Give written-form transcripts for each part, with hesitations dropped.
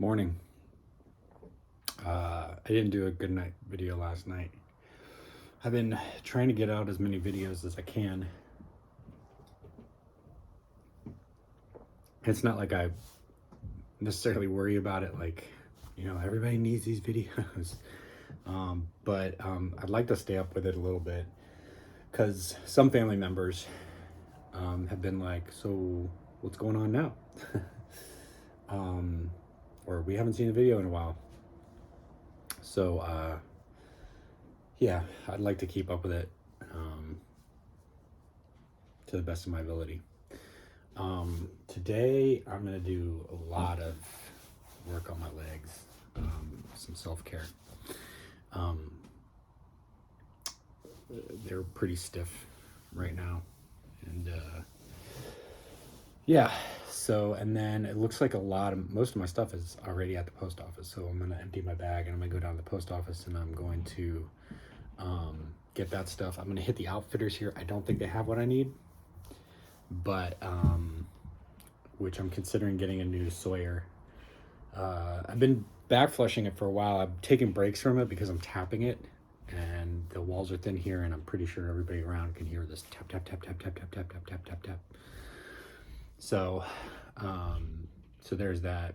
Morning. I didn't do a good night video last night. I've been trying to get out as many videos as I can. It's not like I necessarily worry about it, like, everybody needs these videos. But I'd like to stay up with it a little bit because some family members have been like, so what's going on now? Or we haven't seen a video in a while. So, yeah, I'd like to keep up with it to the best of my ability. Today, I'm going to do a lot of work on my legs, some self-care. They're pretty stiff right now. And, yeah, so, and then it looks like most of my stuff is already at the post office. So I'm going to empty my bag and I'm going to go down to the post office and I'm going to get that stuff. I'm going to hit the outfitters here. I don't think they have what I need, but, which I'm considering getting a new Sawyer. I've been back flushing it for a while. I'm taking breaks from it because I'm tapping it and the walls are thin here and I'm pretty sure everybody around can hear this tap, tap, tap, tap, tap, tap, tap, tap, tap, tap, tap. So, so there's that.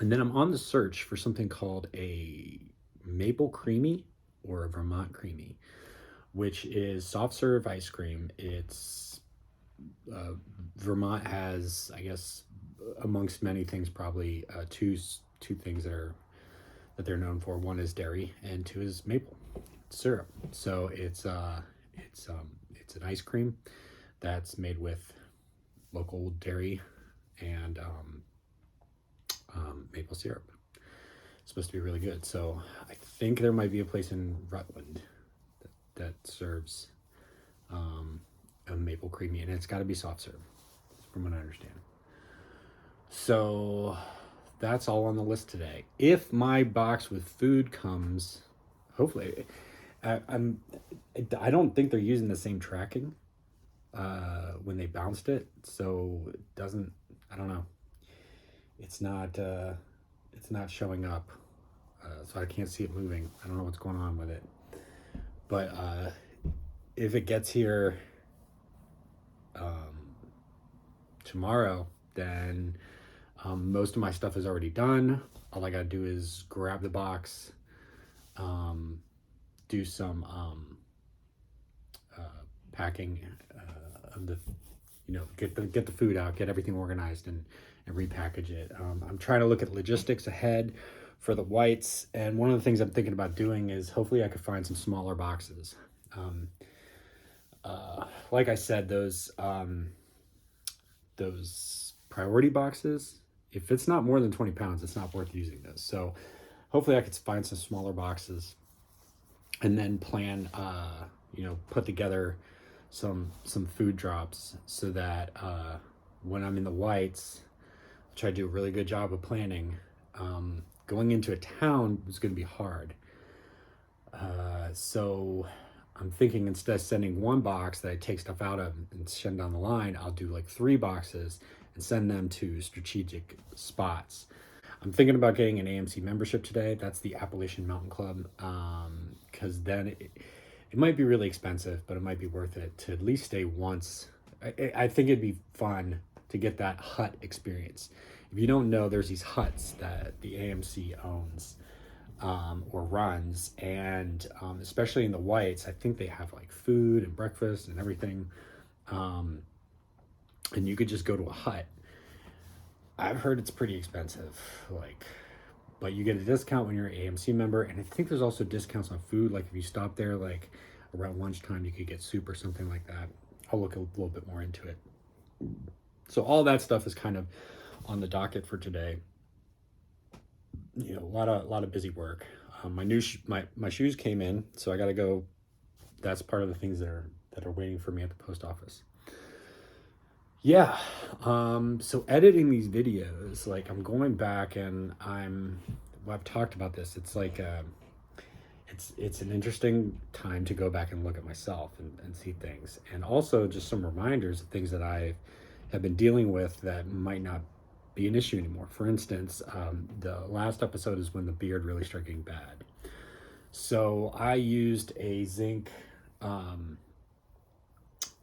And then I'm on the search for something called a maple creamy or a Vermont creamy, which is soft serve ice cream. It's, Vermont has, I guess, amongst many things, probably two things that they're known for. One is dairy and two is maple syrup. So it's an ice cream that's made with local dairy and maple syrup. It's supposed to be really good. So I think there might be a place in Rutland that serves a maple creamy, and it's got to be soft serve, from what I understand. So that's all on the list today. If my box with food comes, hopefully, I don't think they're using the same tracking when they bounced it, so it doesn't. I don't know. It's not showing up, so I can't see it moving. I don't know what's going on with it, but if it gets here tomorrow, then most of my stuff is already done. All I gotta do is grab the box, do some packing of the, get the food out, get everything organized, and repackage it. I'm trying to look at logistics ahead for the whites, and one of the things I'm thinking about doing is hopefully I could find some smaller boxes. Like I said, those priority boxes, if it's not more than 20 pounds, it's not worth using those. So hopefully I could find some smaller boxes and then plan, put together some food drops so that when I'm in the whites, I'll try to do a really good job of planning. Going into a town is going to be hard. So I'm thinking instead of sending one box that I take stuff out of and send down the line, I'll do like 3 boxes and send them to strategic spots. I'm thinking about getting an AMC membership today. That's the Appalachian Mountain Club, because then it might be really expensive, but it might be worth it to at least stay once. I think it'd be fun to get that hut experience. If you don't know, there's these huts that the AMC owns or runs, and especially in the whites, I think they have like food and breakfast and everything, and you could just go to a hut. I've heard it's pretty expensive, but you get a discount when you're an AMC member, and I think there's also discounts on food. Like if you stop there like around lunchtime, you could get soup or something like that. I'll look a little bit more into it. So all that stuff is kind of on the docket for today. A lot of busy work. My shoes came in, so I got to go. That's part of the things that are waiting for me at the post office. Yeah. So editing these videos, like I'm going back and I've talked about this. It's like it's an interesting time to go back and look at myself and see things, and also just some reminders of things that I have been dealing with that might not be an issue anymore. For instance, the last episode is when the beard really started getting bad. So I used a zinc um,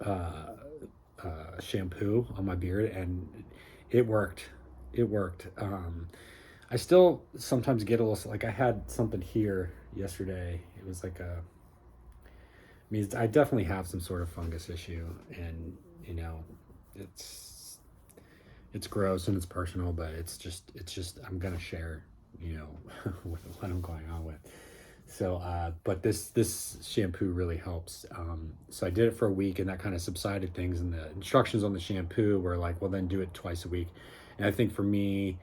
uh, shampoo on my beard, and it worked. It worked. I still sometimes get a little, like I had something here yesterday. It was like I mean, I definitely have some sort of fungus issue, and you know, it's it's gross and it's personal, but it's just I'm gonna share, you know, with what I'm going on with. So, but this shampoo really helps. So I did it for a week, and that kind of subsided things. And the instructions on the shampoo were like, well, then do it twice a week. And I think for me,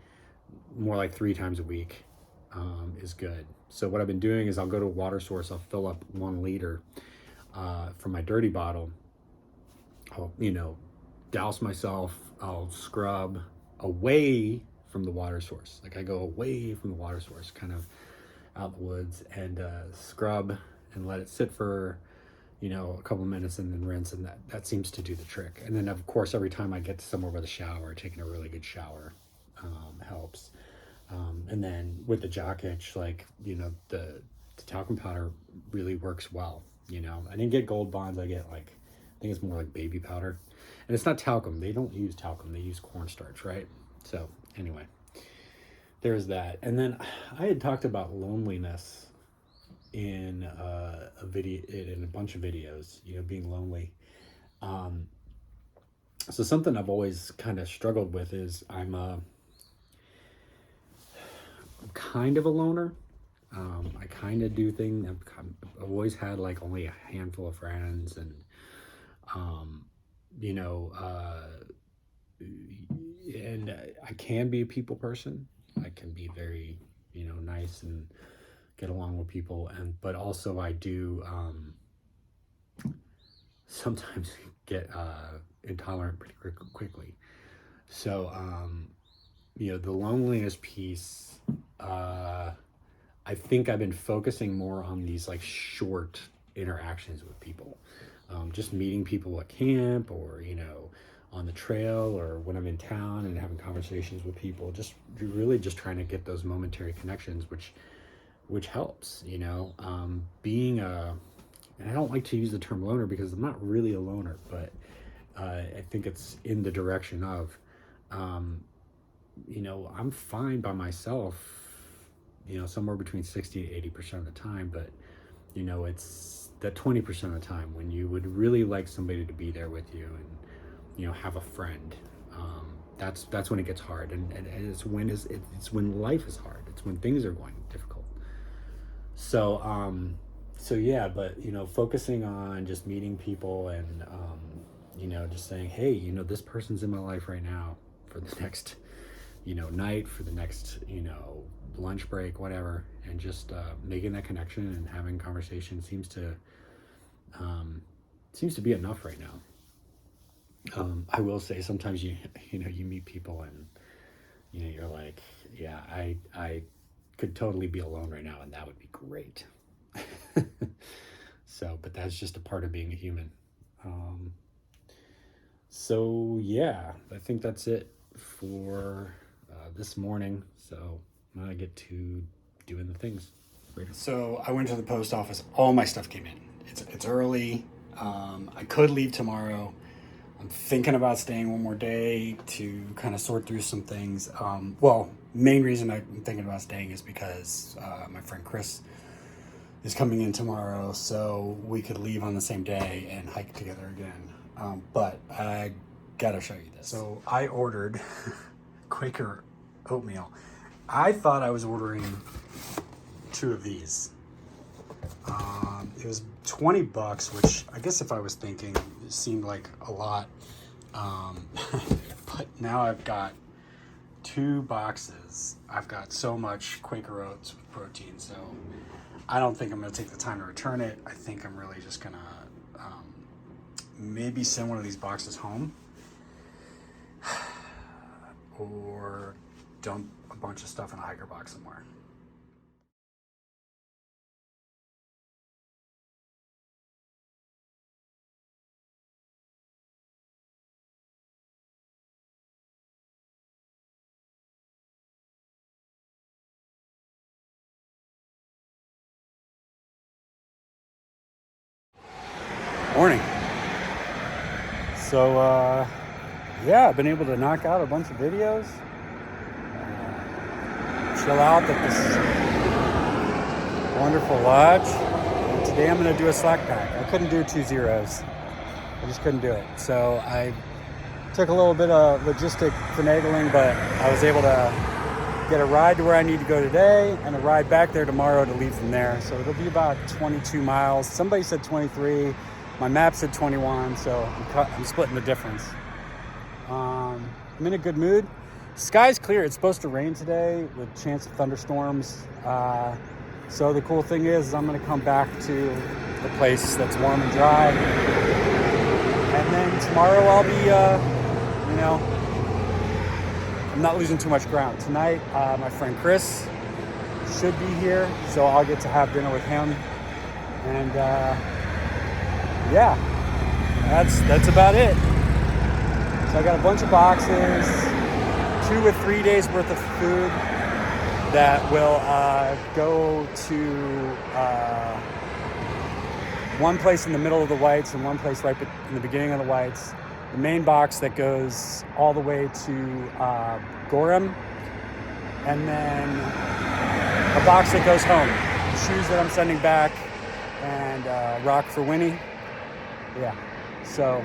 more like 3 times a week is good. So what I've been doing is I'll go to a water source. I'll fill up 1 liter from my dirty bottle. I'll, you know, douse myself. I'll scrub away from the water source. Like I go away from the water source, kind of out in the woods, and scrub and let it sit for, you know, a couple of minutes, and then rinse, and that seems to do the trick. And then of course every time I get to somewhere with a shower, taking a really good shower helps. And then with the jock itch, like, you know, the talcum powder really works well. You know, I didn't get gold bonds. I get like, I think it's more like baby powder, and it's not talcum. They don't use talcum. They use cornstarch, right? So anyway, there's that. And then I had talked about loneliness in a video, in a bunch of videos, you know, being lonely. Um, so something I've always kind of struggled with is I'm kind of a loner. I kind of do things. I've always had like only a handful of friends, and um, you know, and I can be a people person. I can be very, you know, nice and get along with people, and but also I do sometimes get intolerant pretty quickly. So you know, the loneliness piece. I think I've been focusing more on these like short interactions with people, just meeting people at camp, or you know, on the trail, or when I'm in town and having conversations with people. Just really just trying to get those momentary connections, which helps. You know, being a, and I don't like to use the term loner because I'm not really a loner, but I think it's in the direction of, um, you know, I'm fine by myself, you know, somewhere between 60 to 80% of the time. But, you know, it's that 20% of the time when you would really like somebody to be there with you and, you know, have a friend. That's when it gets hard. And it's when life is hard. It's when things are going difficult. So, so yeah, but, you know, focusing on just meeting people and, you know, just saying, hey, you know, this person's in my life right now for the next, you know, night, for the next, you know, lunch break, whatever, and just making that connection and having conversation seems to be enough right now. I will say sometimes you know, you meet people and, you know, you're like, yeah, I could totally be alone right now and that would be great. So, but that's just a part of being a human. Um, so yeah, I think that's it for this morning. So I'm gonna get to doing the things. So I went to the post office. All my stuff came in. It's early. I could leave tomorrow. I'm thinking about staying one more day to kind of sort through some things. Well, main reason I'm thinking about staying is because my friend Chris is coming in tomorrow, so we could leave on the same day and hike together again. But I gotta show you this. So I ordered Quaker oatmeal. I thought I was ordering 2 of these. It was $20, which I guess if I was thinking, it seemed like a lot. But now I've got 2 boxes. I've got so much Quaker Oats with protein, so I don't think I'm going to take the time to return it. I think I'm really just going to maybe send one of these boxes home or dump a bunch of stuff in a hiker box somewhere. Morning. So, yeah, I've been able to knock out a bunch of videos. Chill out at this wonderful lodge. And today I'm going to do a Slackpack. I couldn't do 2 zeros. I just couldn't do it. So I took a little bit of logistic finagling, but I was able to get a ride to where I need to go today and a ride back there tomorrow to leave from there. So it'll be about 22 miles. Somebody said 23. My map said 21, so I'm splitting the difference. I'm in a good mood. Sky's clear. It's supposed to rain today with chance of thunderstorms. So the cool thing is I'm going to come back to the place that's warm and dry. And then tomorrow I'll be, I'm not losing too much ground. Tonight, my friend Chris should be here, so I'll get to have dinner with him. And yeah, that's about it. So I got a bunch of boxes, 2 or 3 days worth of food that will go to one place in the middle of the Whites and one place right in the beginning of the Whites. The main box that goes all the way to Gorham, and then a box that goes home. The shoes that I'm sending back, and rock for Winnie. Yeah, so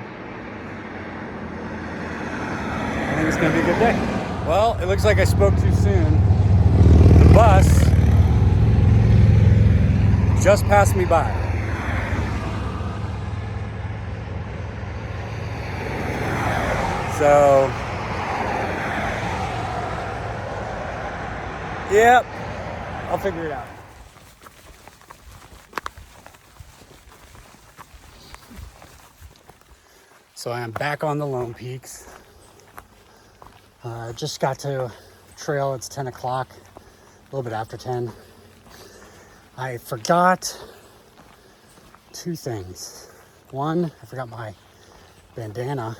I think it's gonna be a good day. Well, it looks like I spoke too soon. The bus just passed me by. So, yep, I'll figure it out. So I am back on the Lone Peaks. Just got to trail. It's 10 o'clock, a little bit after 10. I forgot 2 things. One, I forgot my bandana,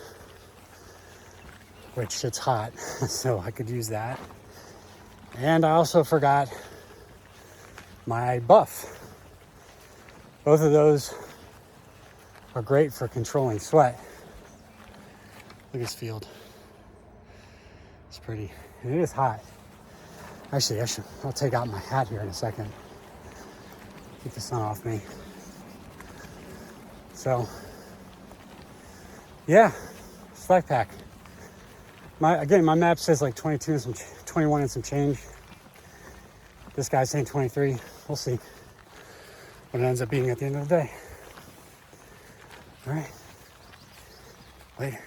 which it's hot, so I could use that. And I also forgot my buff. Both of those are great for controlling sweat. Look at this field. It's pretty. And it is hot. Actually, I'll take out my hat here in a second. Keep the sun off me. So, yeah, Slackpack. My map says like 22 and some 21 and some change. This guy's saying 23. We'll see what it ends up being at the end of the day. All right. Later.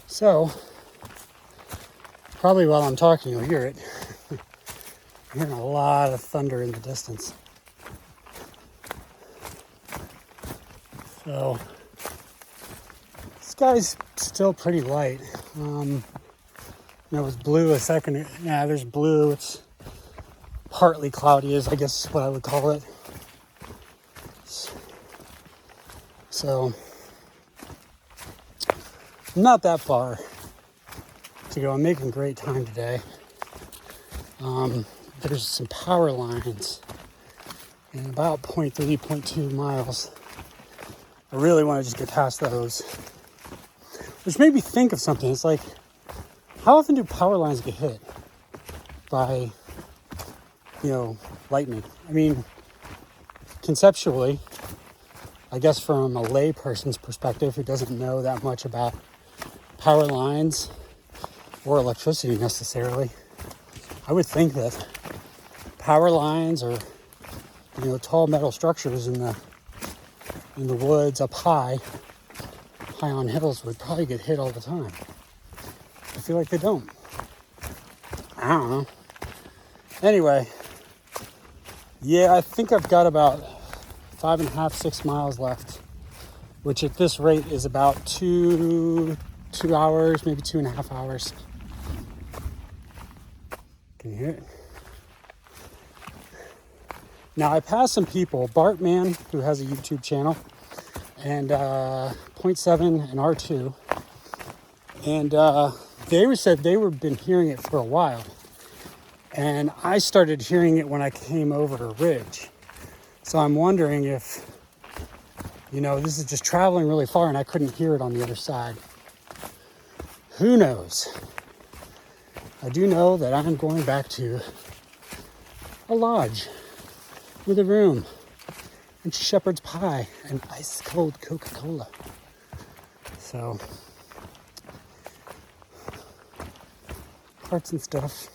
So, probably while I'm talking, you'll hear it. I'm hearing a lot of thunder in the distance. So, sky's still pretty light. There was blue a second. Yeah, there's blue. It's partly cloudy, is I guess what I would call it. It's So, not that far to go. I'm making great time today. There's some power lines in about 0.3, 0.2 miles. I really want to just get past those. Which made me think of something. It's like, how often do power lines get hit by, lightning? I mean, conceptually, I guess from a lay person's perspective who doesn't know that much about power lines or electricity necessarily, I would think that power lines or tall metal structures in the woods up high on hills would probably get hit all the time. I feel like they don't. I don't know. Anyway, yeah, I think I've got about 5.5, 6 miles left, which at this rate is about 2 hours, maybe 2.5 hours. Can you hear it? Now, I passed some people, Bartman, who has a YouTube channel, and 0.7 and R2, and they said they were been hearing it for a while, and I started hearing it when I came over a ridge. So I'm wondering if, this is just traveling really far and I couldn't hear it on the other side. Who knows? I do know that I'm going back to a lodge with a room and shepherd's pie and ice cold Coca-Cola. So, parts and stuff.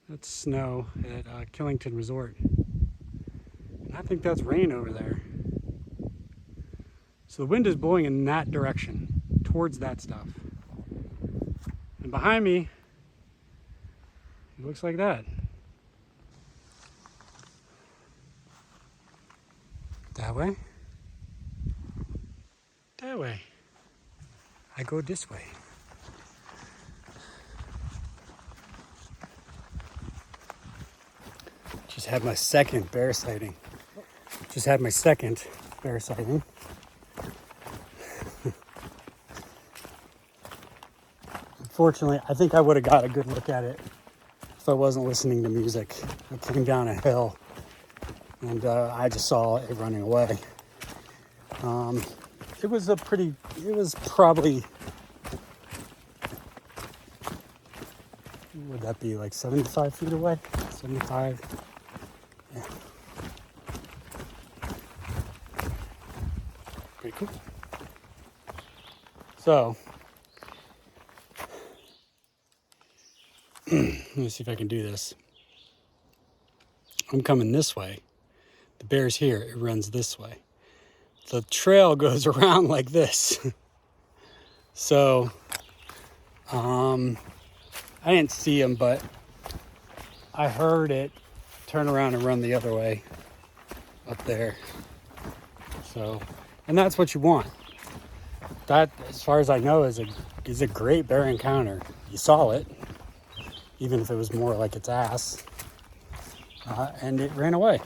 That's snow at Killington Resort. And I think that's rain over there. So the wind is blowing in that direction, towards that stuff. And behind me, it looks like that. That way. That way. I go this way. Just had my second bear sighting. Unfortunately, I think I would have got a good look at it if I wasn't listening to music. I came down a hill and I just saw it running away. It was probably, would that be like 75 feet away? 75, yeah. Pretty cool. So, let me see if I can do this. I'm coming this way. The bear's here, it runs this way. The trail goes around like this. So, I didn't see him, but I heard it turn around and run the other way up there. So, and that's what you want. That, as far as I know, is a great bear encounter. You saw it, even if it was more like its ass, and it ran away.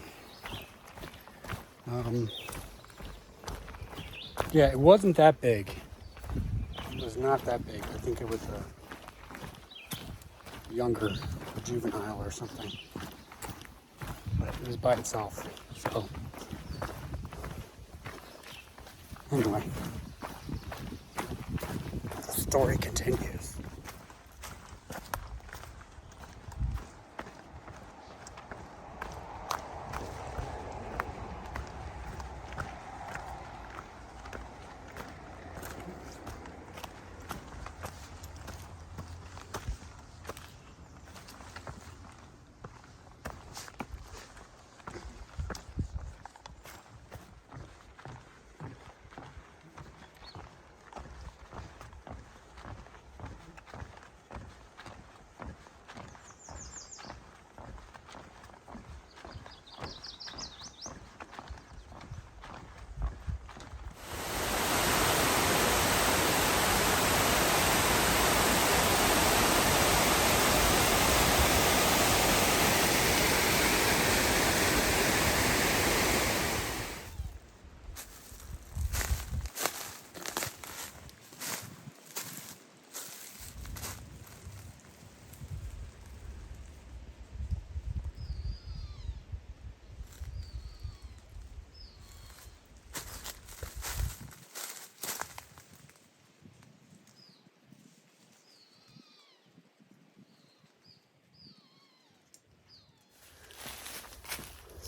Yeah, it wasn't that big. It was not that big. I think it was a younger juvenile or something. But it was by itself. So, anyway, the story continues.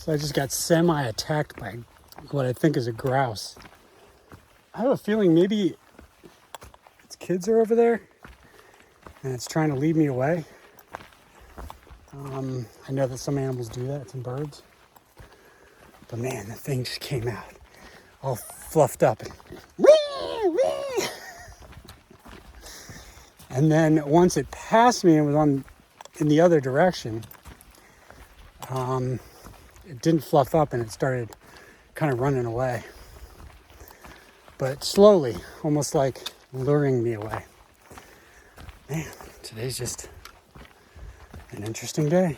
So I just got semi-attacked by what I think is a grouse. I have a feeling maybe its kids are over there and it's trying to lead me away. I know that some animals do that, some birds. But man, the thing just came out all fluffed up. And then once it passed me and was in the other direction, it didn't fluff up and it started kind of running away. But slowly, almost like luring me away. Man, today's just an interesting day.